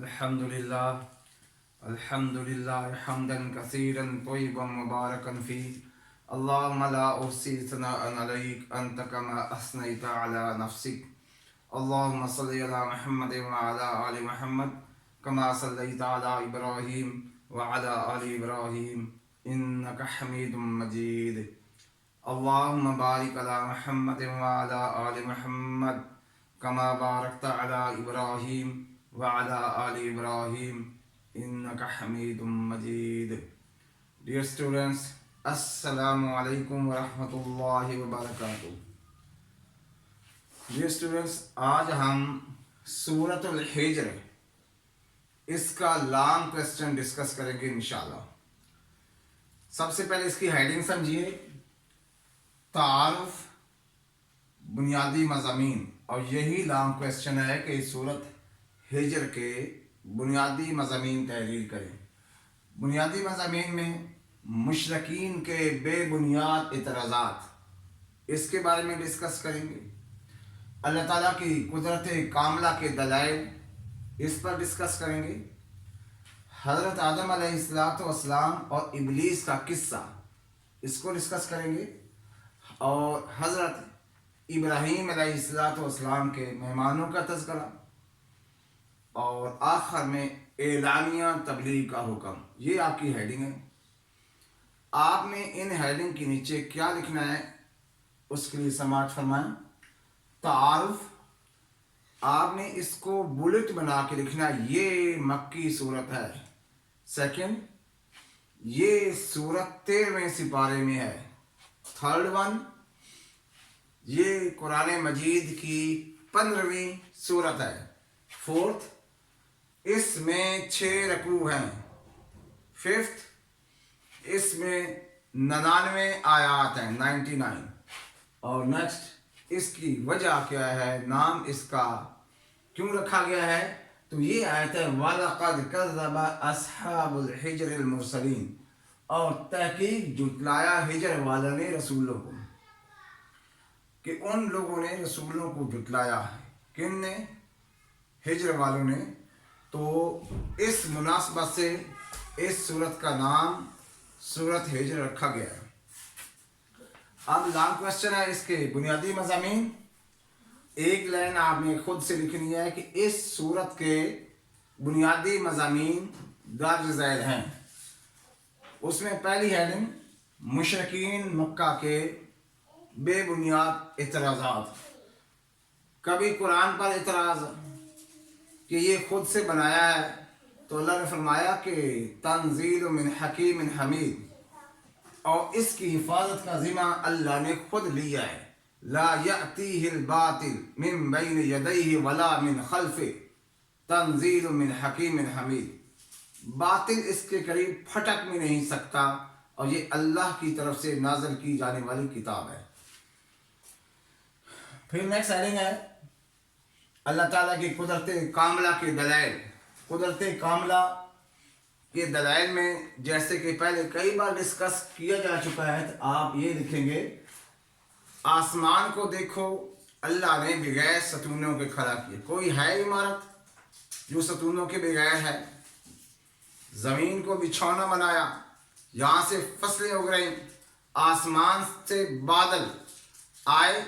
अल्हम्दुलिल्लाह हम्दन कसीरन तय्यिबन मुबारकन फी अल्लाहुम्मा ला उहसी सनाअन अलैक अंत कमा असनैता अला नफ्सिक अल्लाहुम्मा सल्लि अला मुहम्मद व अला आलि मुहम्मद कमा सल्लैता अला इब्राहीम व अला आलि इब्राहीम इन्नका हमीदुम मजीद अल्लाहुम्मा बारिक अला मुहम्मद व अला आलि मुहम्मद कमा बारकता अला इब्राहीम व अला आलि Ibrahim innaka hamidum majid. Dear students, assalamu alaikum wa rahmatullahi wa barakatuh. Dear students, आज हम सूरतुल हिज्र इसका लॉन्ग क्वेश्चन डिस्कस करेंगे इंशाल्लाह। सबसे पहले इसकी हेडिंग समझिए, तारुफ बुनियादी मज़ामीन, और यही लॉन्ग क्वेश्चन है कि सूरत हिज्र के बुनियादी मज़ामीन तहरीर करें। बुनियादी मज़ामीन में मुशरकीन के बेबुनियाद इतराज़ात, इसके बारे में डिस्कस करेंगे। अल्लाह ताला की कुदरत कामला के दलाइल, इस पर डिस्कस करेंगे। हज़रत आदम अलैहिस्सलाम और इब्लीस का किस्सा, इसको डिस्कस करेंगे। और हज़रत इब्राहीम अलैहिस्सलाम के मेहमानों का तज़किरा, और आखिर में एलानिया तबलीग का हुक्म। ये आपकी हेडिंग है। आपने इन हेडिंग के नीचे क्या लिखना है उसके लिए समाअत फरमाएं। तारुफ, आपने इसको बुलेट बना के लिखना है, ये मक्की सूरत है। सेकंड, ये सूरत 13वें सिपारे में है। थर्ड वन, ये कुरान मजीद की 15वीं सूरत है। फोर्थ, इसमें 6 रकू हैं। फिफ्थ, इसमें 99 आयात हैं, 99। और नेक्स्ट, इसकी वजह क्या है, नाम इसका क्यों रखा गया है, तो ये आयत है वलक़द कज़्ज़बा अस्हाबुल हिज्रिल मुरसलीन, और तहकीक जुटलाया हिज्र वालों ने रसूलों को, कि उन लोगों ने रसूलों को जुटलाया है। किन ने? हिज्र वालों ने। तो इस मुनासबत से इस सूरत का नाम सूरत हिज्र रखा गया है। अब लॉन्ग क्वेश्चन है इसके बुनियादी मज़ामीन। एक लाइन आपने खुद से लिखनी है कि इस सूरत के बुनियादी मज़ामीन दर्ज झैल हैं। उसमें पहली हेडिंग, मुशरकीन मक्का के बेबुनियाद इतराज़ात। कभी कुरान पर इतराज़ कि ये खुद से बनाया है, तो अल्लाह ने फरमाया कि तंजील मिन हकीम हमीद, और इसकी हिफाजत का ज़िम्मा अल्लाह ने खुद लिया है। ला यअतीहिल बातिल मिन बैन यदैहि वला मिन खल्फि तंजील मिन हकीम हमीद। बातिल इसके करीब फटक भी नहीं सकता, और ये अल्लाह की तरफ से नाज़िल की जाने वाली किताब है। फिर नेक्स्ट हेडिंग है अल्लाह ताला की कुदरत कामला के दलाइल। कुदरत कामला के दलाइल में, जैसे कि पहले कई बार डिस्कस किया जा चुका है, तो आप ये लिखेंगे, आसमान को देखो, अल्लाह ने बगैर सतूनों के खड़ा किया। कोई है इमारत जो सतूनों के बगैर है? ज़मीन को बिछौना बनाया, यहाँ से फसलें उग रही, आसमान से बादल आए,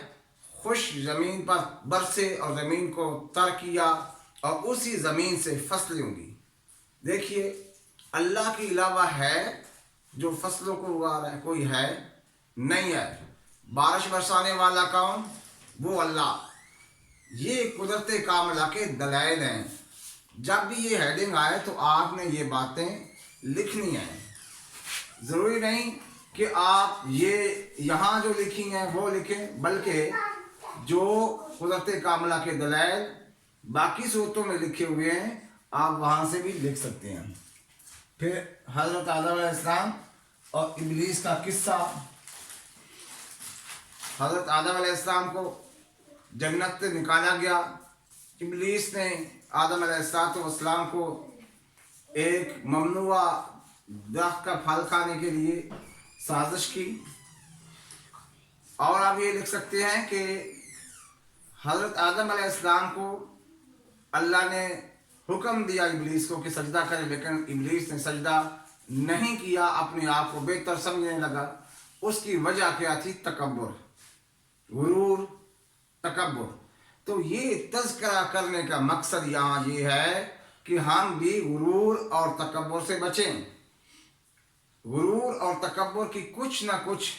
खुश ज़मीन पर बरसे और ज़मीन को तर किया, और उसी ज़मीन से फसलें उगी। देखिए, अल्लाह के अलावा है जो फसलों को उगा रहा है? कोई है नहीं है। बारिश बरसाने वाला कौन? वो अल्लाह। ये कुदरत कामला के दलाइल हैं। जब भी ये हेडिंग आए तो आपने ये बातें लिखनी हैं। ज़रूरी नहीं कि आप ये यहाँ जो लिखी हैं वो लिखें, बल्कि जो कुदरत कामला के दलाइल बाकी सूरतों में लिखे हुए हैं, आप वहाँ से भी लिख सकते हैं। फिर हज़रत आदम अलैहिस्सलाम और इब्लीस का किस्सा। हज़रत आदम अलैहिस्सलाम को जन्नत से निकाला गया। इब्लीस ने आदम अलैहिस्सलाम को एक ममनुआ दरख्त का फल खाने के लिए साजिश की। और आप ये लिख सकते हैं कि हज़रत आदम अलैहिस्सलाम को अल्लाह ने हुक्म दिया इबलीस को कि सजदा करे, लेकिन इबलीस ने सजदा नहीं किया, अपने आप को बेहतर समझने लगा। उसकी वजह क्या थी? तकब्बुर, गुरूर, तकब्बुर। तो ये तज़किरा करने का मकसद यहाँ ये है कि हम भी गुरूर और तकब्बुर से बचें। गुरूर और तकब्बुर की कुछ ना कुछ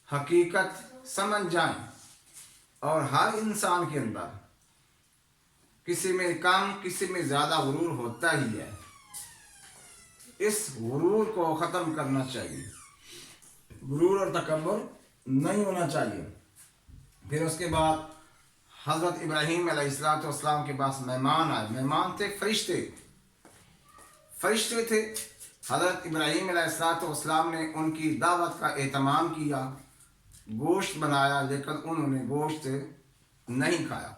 हकीकत समझ जाएं, और हर इंसान के अंदर किसी में कम किसी में ज़्यादा गुरूर होता ही है। इस गुरूर को ख़त्म करना चाहिए, गुरूर और तकब्बुर नहीं होना चाहिए। फिर उसके बाद हज़रत इब्राहीम अलैहिस्सलाम के पास मेहमान आए। मेहमान थे फरिश्ते, फरिश्ते थे। हज़रत इब्राहीम अलैहिस्सलाम ने उनकी दावत का एहतमाम किया, गोश्त बनाया, लेकिन उन्होंने गोश्त नहीं खाया।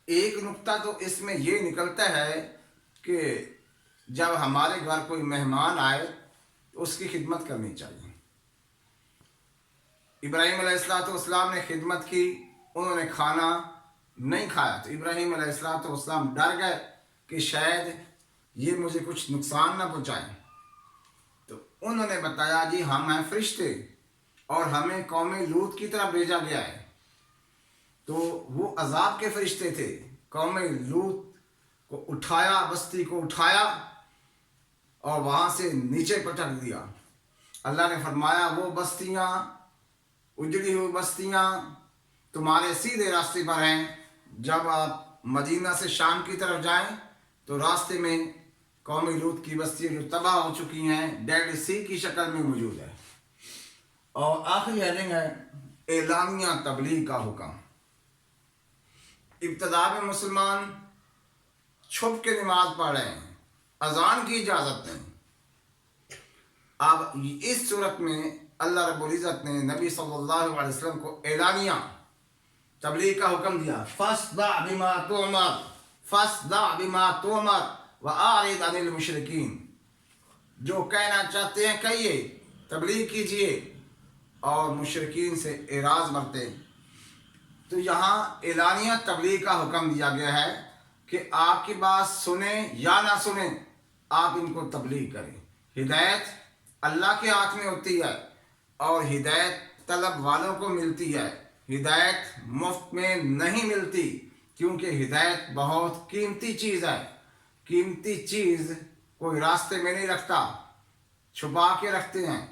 एक नुक्ता तो इसमें ये निकलता है कि जब हमारे घर कोई मेहमान आए तो उसकी खिदमत करनी चाहिए। इब्राहीम अलैहिस्सलाम ने खिदमत की, उन्होंने खाना नहीं खाया। तो इब्राहीम अलैहिस्सलाम डर गए कि शायद ये मुझे कुछ नुकसान ना पहुँचाएं। तो उन्होंने बताया, जी हम हैं फरिश्ते और हमें कौम लूत की तरफ भेजा गया है। तो वो अजाब के फरिश्ते थे। कौम लूत को उठाया, बस्ती को उठाया और वहाँ से नीचे पटक दिया। अल्लाह ने फरमाया, वो बस्तियाँ, उजड़ी हुई बस्तियाँ तुम्हारे सीधे रास्ते पर हैं। जब आप मदीना से शाम की तरफ जाएं तो रास्ते में कौम लूत की बस्तियाँ जो तबाह हो चुकी हैं, डेड सी की शक्ल में मौजूद है। और आखिरी हेडिंग है एलानिया तबलीग का हुक्म। इब्तदा में मुसलमान छुप के नमाज पढ़ रहे हैं, अजान की इजाज़त नहीं। अब इस सूरत में अल्लाह रब्बुल इज़्ज़त ने नबी सल्लल्लाहु अलैहि वसल्लम को एलानिया तबलीग का हुक्म दिया। फस्दा बिमा तुमर, फस्दा बिमा तुमर व आरिद अनिल मुशरिकीन। जो कहना चाहते हैं कहिए, तबलीग कीजिए और मुशरिकीन से एराज बरते। तो यहाँ एलानिया तबलीग का हुक्म दिया गया है कि आपकी बात सुने या ना सुने, आप इनको तबलीग करें। हिदायत अल्लाह के हाथ में होती है और हिदायत तलब वालों को मिलती है। हिदायत मुफ्त में नहीं मिलती, क्योंकि हिदायत बहुत कीमती चीज़ है। कीमती चीज़ कोई रास्ते में नहीं रखता, छुपा के रखते हैं।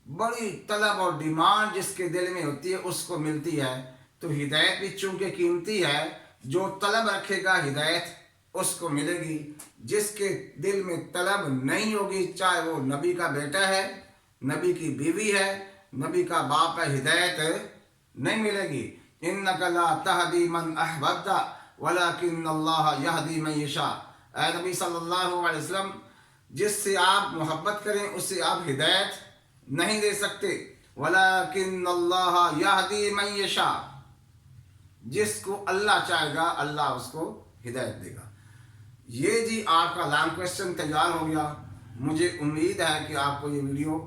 बड़ी तलब और डिमांड जिसके दिल में होती है उसको मिलती है। तो हिदायत भी चूँकि कीमती है, जो तलब रखेगा हिदायत उसको मिलेगी। जिसके दिल में तलब नहीं होगी, चाहे वो नबी का बेटा है, नबी की बीवी है, नबी का बाप है, हिदायत नहीं मिलेगी। इन्नका ला तहदी मन अहबब्ता वलाकिन्नल्लाह यहदी मन यशा। ऐ नबी सल्लल्लाहु अलैहि वसल्लम, जिससे आप मोहब्बत करें उससे आप हिदायत नहीं दे सकते। वलाकिन्नल्लाह यहदी मन यशा, जिसको अल्लाह चाहेगा अल्लाह उसको हिदायत देगा। ये जी आपका लॉन्ग क्वेश्चन तैयार हो गया। मुझे उम्मीद है कि आपको ये वीडियो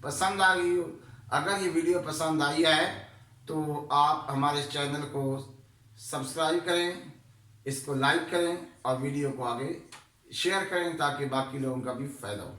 पसंद आ गई हो। अगर ये वीडियो पसंद आई है तो आप हमारे चैनल को सब्सक्राइब करें, इसको लाइक करें और वीडियो को आगे शेयर करें ताकि बाकी लोगों का भी फ़ायदा हो।